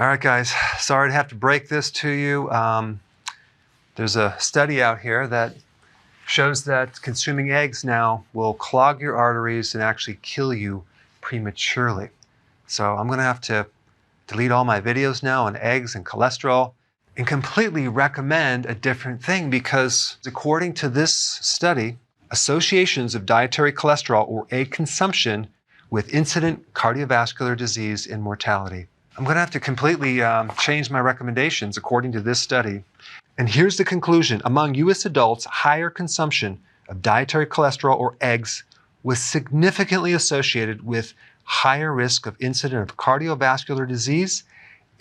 All right, guys, sorry to have to break this to you. There's a study out here that shows that consuming eggs now will clog your arteries and actually kill you prematurely. So I'm going to have to delete all my videos now on eggs and cholesterol and completely recommend a different thing, because according to this study, associations of dietary cholesterol or egg consumption with incident cardiovascular disease and mortality. I'm going to have to completely change my recommendations according to this study. And here's the conclusion. Among U.S. adults, higher consumption of dietary cholesterol or eggs was significantly associated with higher risk of incident of cardiovascular disease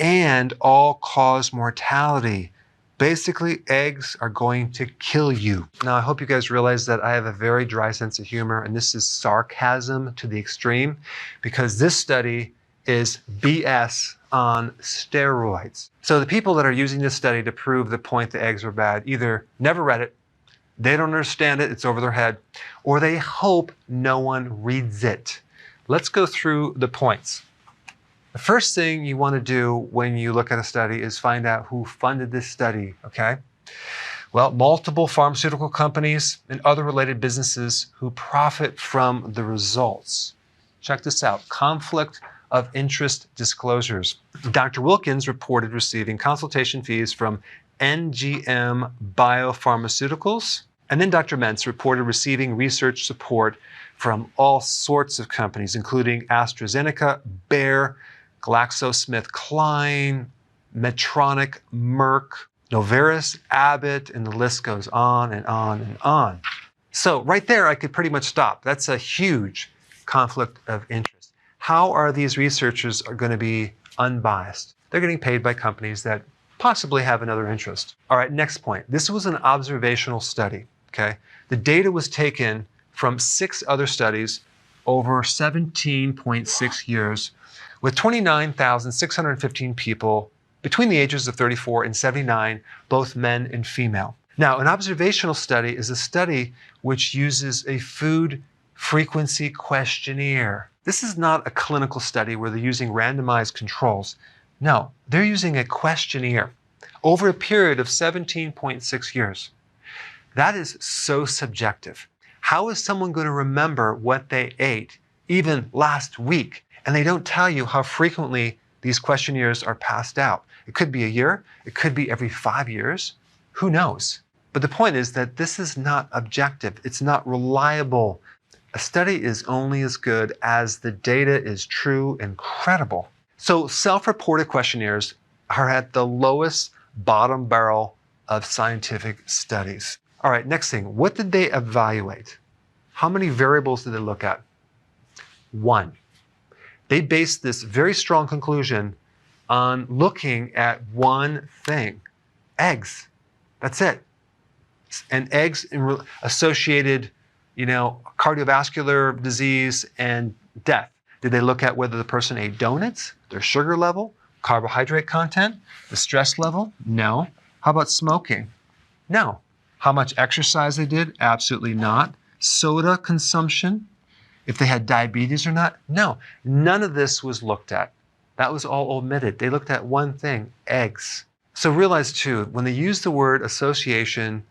and all-cause mortality. Basically, eggs are going to kill you. Now, I hope you guys realize that I have a very dry sense of humor, and this is sarcasm to the extreme, because this study is BS on steroids. So the people that are using this study to prove the point that eggs are bad either never read it, they don't understand it, it's over their head, or they hope no one reads it. Let's go through the points. The first thing you want to do when you look at a study is find out who funded this study, okay? Well, multiple pharmaceutical companies and other related businesses who profit from the results. Check this out, conflict of interest disclosures. Dr. Wilkins reported receiving consultation fees from NGM Biopharmaceuticals, and then Dr. Mentz reported receiving research support from all sorts of companies, including AstraZeneca, Bayer, GlaxoSmithKline, Medtronic, Merck, Novartis, Abbott, and the list goes on and on and on. So right there, I could pretty much stop. That's a huge conflict of interest. How are these researchers going to be unbiased? They're getting paid by companies that possibly have another interest. All right, next point. This was an observational study, okay? The data was taken from 6 other studies over 17.6 years with 29,615 people between the ages of 34 and 79, both men and female. Now, an observational study is a study which uses a food frequency questionnaire. This is not a clinical study where they're using randomized controls. No, they're using a questionnaire over a period of 17.6 years. That is so subjective. How is someone going to remember what they ate even last week? And they don't tell you how frequently these questionnaires are passed out. It could be a year, it could be every 5 years, who knows? But the point is that this is not objective, it's not reliable. A study is only as good as the data is true and credible. So self-reported questionnaires are at the lowest bottom barrel of scientific studies. All right, next thing, what did they evaluate? How many variables did they look at? 1. They based this very strong conclusion on looking at one thing, eggs. That's it. And eggs associated, cardiovascular disease and death. Did they look at whether the person ate donuts, their sugar level, carbohydrate content, the stress level? No. How about smoking? No. How much exercise they did? Absolutely not. Soda consumption? If they had diabetes or not? No. None of this was looked at. That was all omitted. They looked at one thing, eggs. So realize too, when they use the word association,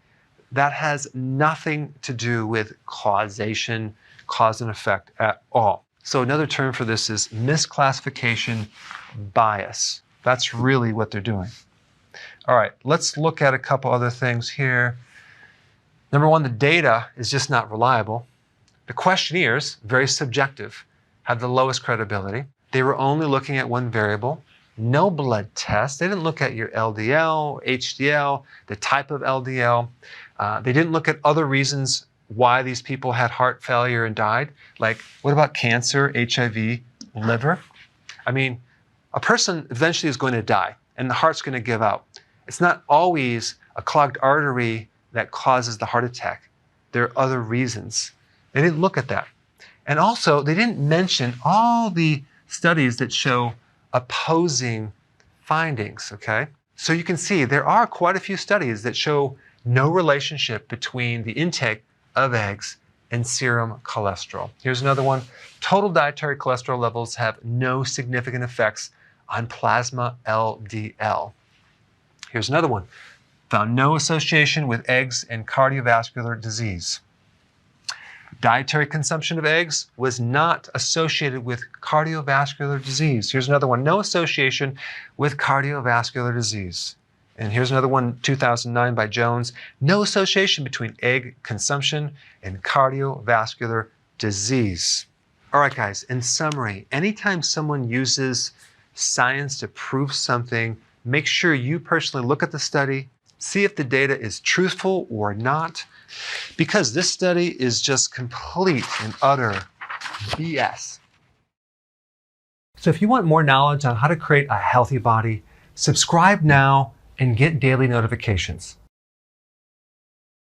that has nothing to do with causation, cause and effect at all. So another term for this is misclassification bias. That's really what they're doing. All right, let's look at a couple other things here. Number 1, the data is just not reliable. The questionnaires, very subjective, have the lowest credibility. They were only looking at one variable. No blood test. They didn't look at your LDL, HDL, the type of LDL. They didn't look at other reasons why these people had heart failure and died. Like, what about cancer, HIV, liver? I mean, a person eventually is going to die and the heart's going to give out. It's not always a clogged artery that causes the heart attack. There are other reasons. They didn't look at that. And also, they didn't mention all the studies that show opposing findings, okay? So you can see there are quite a few studies that show no relationship between the intake of eggs and serum cholesterol. Here's another one. Total dietary cholesterol levels have no significant effects on plasma LDL. Here's another one. Found no association with eggs and cardiovascular disease. Dietary consumption of eggs was not associated with cardiovascular disease. Here's another one. No association with cardiovascular disease. And here's another one, 2009 by Jones. No association between egg consumption and cardiovascular disease. All right, guys, in summary, anytime someone uses science to prove something, make sure you personally look at the study, see if the data is truthful or not, because this study is just complete and utter BS. So if you want more knowledge on how to create a healthy body, subscribe now and get daily notifications.